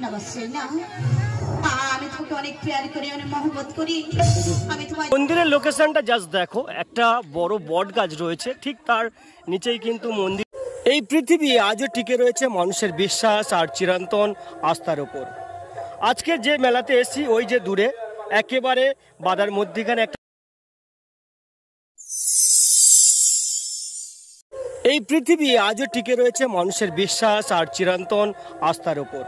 নমস্তে না আমি তোমাকে অনেক প্রেয়ার করি অনেক মহব্বত করি আমি তোমার মন্দিরের লোকেশনটা জাস্ট দেখো একটা বড় বট গাছ রয়েছে ঠিক তার নিচেই কিন্তু মন্দির এই পৃথিবী আজও টিকে রয়েছে মানুষের বিশ্বাস আর চিরন্তন আস্থার উপর আজকে যে মেলাতে এসেছি ওই যে দূরে একেবারে বাদার মধ্যখানে একটা এই পৃথিবী আজও টিকে রয়েছে মানুষের বিশ্বাস আর চিরন্তন আস্থার উপর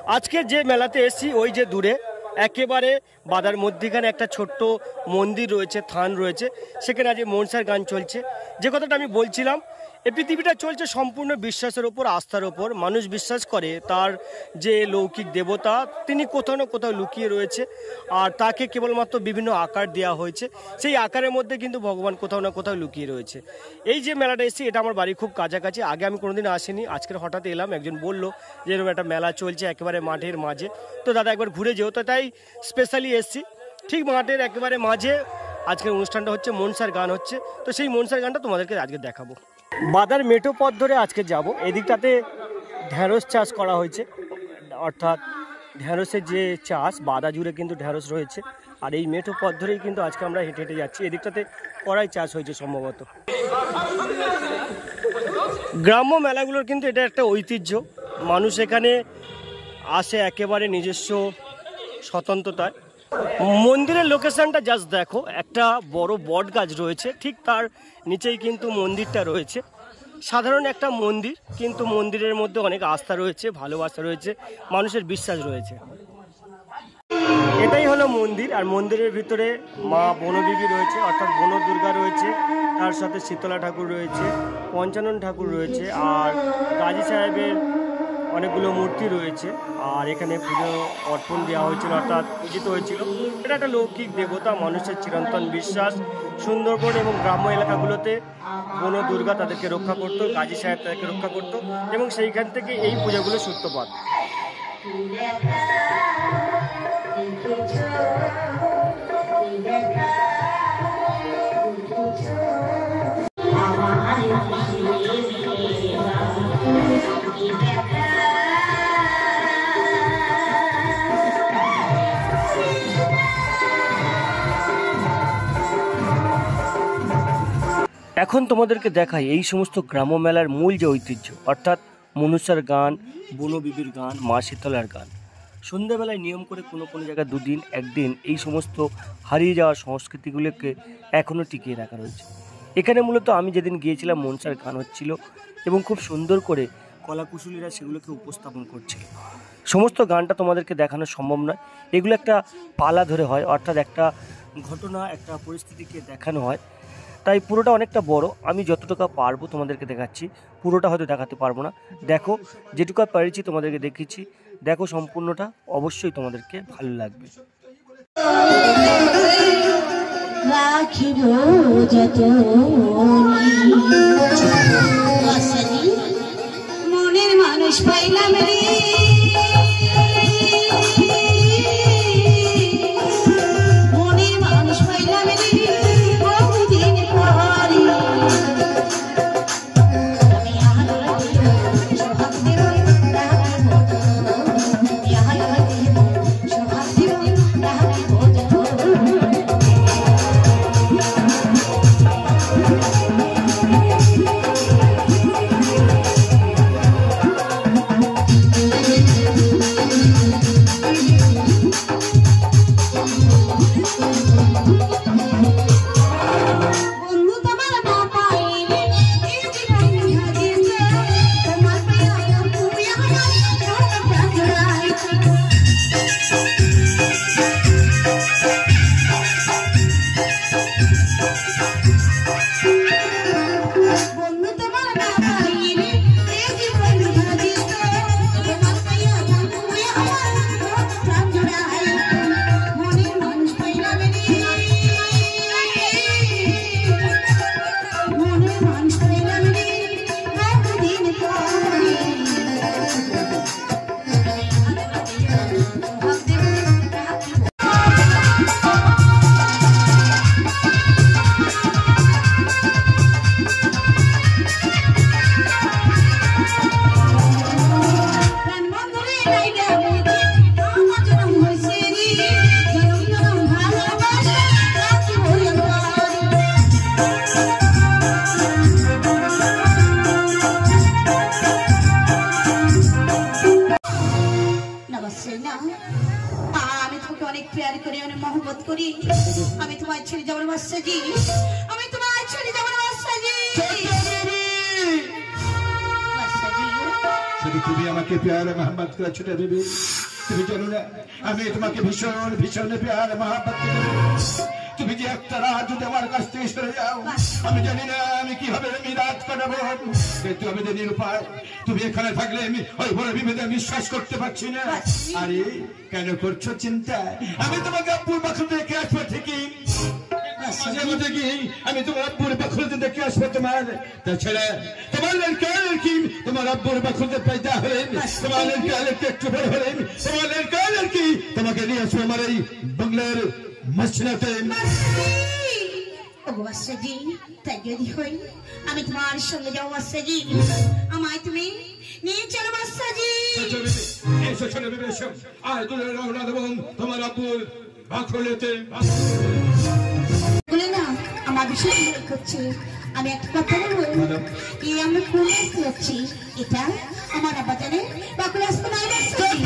আজকে যে মেলাতে এসেছি ওই যে দূরে একেবারে বাদার মধ্যখানে একটা ছোট্ট মন্দির রয়েছে থান রয়েছে সেখানে আজ মনসার গান চলছে যে কথাটা আমি বলছিলাম এই পৃথিবীটা চলছে সম্পূর্ণ বিশ্বাসের ওপর আস্থার ওপর মানুষ বিশ্বাস করে তার যে লৌকিক দেবতা তিনি কোথাও না কোথাও লুকিয়ে রয়েছে আর তাকে কেবলমাত্র বিভিন্ন আকার দেওয়া হয়েছে সেই আকারের মধ্যে কিন্তু ভগবান কোথাও না কোথাও লুকিয়ে রয়েছে এই যে মেলাটা এসেছি এটা আমার বাড়ি খুব কাছাকাছি আগে আমি কোনোদিন আসিনি আজকের হঠাৎ এলাম একজন বললো যে এরকম একটা মেলা চলছে একেবারে মাঠের মাঝে তো দাদা একবার ঘুরে যেও তো তাই স্পেশালি এসেছি ঠিক মাঠের একেবারে মাঝে আজকের অনুষ্ঠানটা হচ্ছে মনসার গান হচ্ছে তো সেই মনসার গানটা তোমাদেরকে আজকে দেখাবো বাদার মেঠো পথ ধরে আজকে যাব এদিকটাতে ঢ্যাঁড়স চাষ করা হয়েছে অর্থাৎ ঢ্যাঁড়সের যে চাষ বাদা জুড়ে কিন্তু ঢ্যাঁড়স রয়েছে আর এই মেঠো পথ ধরেই কিন্তু আজকে আমরা হেঁটে হেঁটে যাচ্ছি এদিকটাতে কড়াই চাষ হয়েছে সম্ভবত গ্রাম্য মেলাগুলোর কিন্তু এটা একটা ঐতিহ্য মানুষ এখানে আসে একেবারে নিজস্ব স্বতন্ত্রতায় মন্দিরের লোকেশনটা জাস্ট দেখো একটা বড় বট গাছ রয়েছে ঠিক তার নিচেই কিন্তু মন্দিরটা রয়েছে সাধারণ একটা মন্দির কিন্তু মন্দিরের মধ্যে অনেক আস্থা রয়েছে ভালোবাসা রয়েছে মানুষের বিশ্বাস রয়েছে এটাই হলো মন্দির আর মন্দিরের ভিতরে মা বনদেবী রয়েছে অর্থাৎ বন দুর্গা রয়েছে তার সাথে শীতলা ঠাকুর রয়েছে পঞ্চানন ঠাকুর রয়েছে আর গাজী সাহেবের অনেকগুলো মূর্তি রয়েছে আর এখানে পুজো অর্পণ দেওয়া হয়েছিল অর্থাৎ পূজিত হয়েছিল এটা একটা লৌকিক দেবতা মানুষের চিরন্তন বিশ্বাস সুন্দরবন এবং গ্রাম্য এলাকাগুলোতে বন দুর্গা তাদেরকে রক্ষা করতো গাজী সাহেব তাদেরকে রক্ষা করতো এবং সেইখান থেকে এই পূজাগুলো সূত্রপাত এখন তোমাদেরকে দেখাই এই সমস্ত গ্রাম্য মেলার মূল যে ঐতিহ্য অর্থাৎ মনসার গান বনবিবির গান মা শীতলার গান সন্ধ্যাবেলায় নিয়ম করে কোনো কোনো জায়গায় দুদিন একদিন এই সমস্ত হারিয়ে যাওয়া সংস্কৃতিগুলোকে এখনও টিকিয়ে রাখা রয়েছে এখানে মূলত আমি যেদিন গিয়েছিলাম মনসার গান হচ্ছিল এবং খুব সুন্দর করে কলাকুশলীরা সেগুলোকে উপস্থাপন করছিল সমস্ত গানটা তোমাদেরকে দেখানো সম্ভব নয় এগুলো একটা পালা ধরে হয় অর্থাৎ একটা ঘটনা একটা পরিস্থিতিকে দেখানো হয় তাই পুরোটা অনেকটা বড় আমি যতটুকু পারবো তোমাদেরকে দেখাচ্ছি পুরোটা হয়তো দেখাতে পারবো না দেখো যেটুকু পেরেছি তোমাদেরকে দেখিয়েছি দেখো সম্পূর্ণটা অবশ্যই তোমাদেরকে ভালো লাগবে মনের মানুষ পাইলাম রে না, আমি তোমাকে অনেক প্যার করি, অনেক মহব্বত করি। আমি তোমার ছেড়ে যাবো না বাদশাজি, আমি তোমার ছেড়ে যাবো না বাদশাজি। শুধু তুমি আমাকে প্যার মোহাম্মদ করে ছোট দেবে। তুমি জানো না আমি তোমাকে ভীষণ ভীষণ প্যার মোহাম্মত করি। তুমি যে একটা রাত যদি আমার কাছ থেকে সরে যাও, আমি জানি না আমি কিভাবে আমি রাত কাটাবো। কিন্তু আমি জানি উপায়, তুমি এখানে থাকলে আমি ওই বড় বিপদে বিশ্বাস করতে পারছি না। আরে কেন করছো চিন্তা? আমি তোমাকে আব্বুর বাখুর দেখে আসবো ঠিকই, মাঝে মাঝে কি আমি তোমার আব্বুর বাখুর দেখে আসবো। তাছাড়া তোমার লড়কি তোমার আব্বুর বাখুর পাইতে হলেন, তোমার লড়কি একটু বড় হলেন, তোমার লড়কি তোমাকে নিয়ে আসবো আমার এই বাংলার মসজিদে। বাদশাজি তাই যদি হয় আমি তোমার সঙ্গে যাবো বাদশাজি, আমায় তুমি নিয়ে চলো বাদশাজি। এসো ছেলে বেবে এসো, আর দূরে রওনা দেব তোমার আব্বুর বাখুরেতে। বলে না আমার ভীষণ ভয় করছে। আমি একটা কথা বলবো, এই আমরা কোন রাস্তা যাচ্ছি? এটা আমার আব্বা জানে বাকুল রাস্তা নয় বাদশাজি।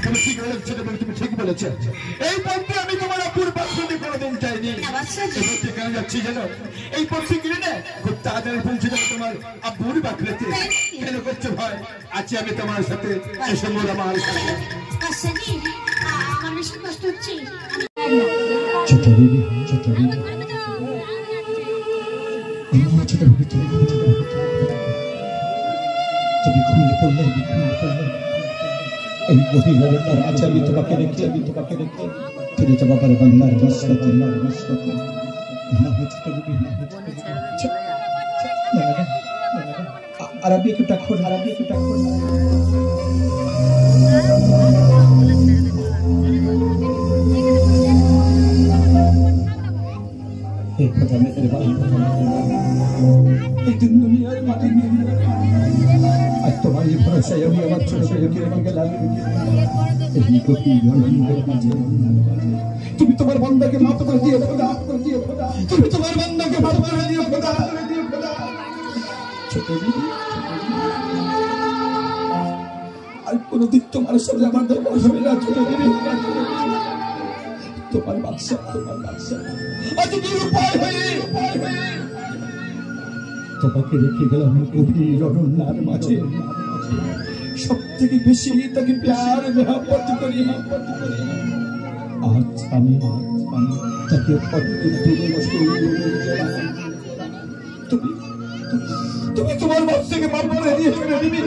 তুমি ঠিক বলেছো, তুমি ঠিক বলেছো। এই পথে আমি তোমার আব্বুর বাখুরে কোনোদিন যাইনি। এই পথে কেন যাচ্ছি জানো? এই পথে গেলে না খুব তাড়াতাড়ি পৌঁছে যাবো তোমার আব্বুর বাখুরেতে। কেন করছো ভয়? আছি আমি তোমার সাথে, এসো মোর আমার সাথে। বাদশাজি আমার বেশি কষ্ট হচ্ছে। ছোট বেবি, ছোট বেবি, ছোট বেবি, তুমি ঘুমিয়ে পড়লে, এই গভীর রাতের আজ আমি তোমাকে রেখে ফিরে যাবো পারে বাংলার মসজিদে। আরবি একটা খোঁজ, আরবি একটা খোঁজ। এই কথা মেয়েদের বাড়ি, এই দিন দুনিয়ার মাটি নিয়ে আর তোমার এই ভরসায় আমি আমার ছোট ছেলেকে রেখে গেলাম। এই গভীর অন্ধকারের মাঝে তুমি তোমার বান্দাকে মাফ করে দিও খোদা, তুমি তোমার বান্দাকে মাফ করে দিও খোদা। ছোট দিদি, আর কোনদিন তোমার সাথে আমার দেখা হবে না ছোট দিদি। তোমার বাদশা আজ নিরুপায় হয়ে তোমাকে রেখে গেলাম গভীর অরণ্যের মাঝে। সব থেকে বেশি তাকে প্যার মোহাম্মত করি। আজ আমি তাকে দূরে বসে তুমি তোমার বাচ্চাকে মাফ করে দিয়ে ছেড়ে দিবি।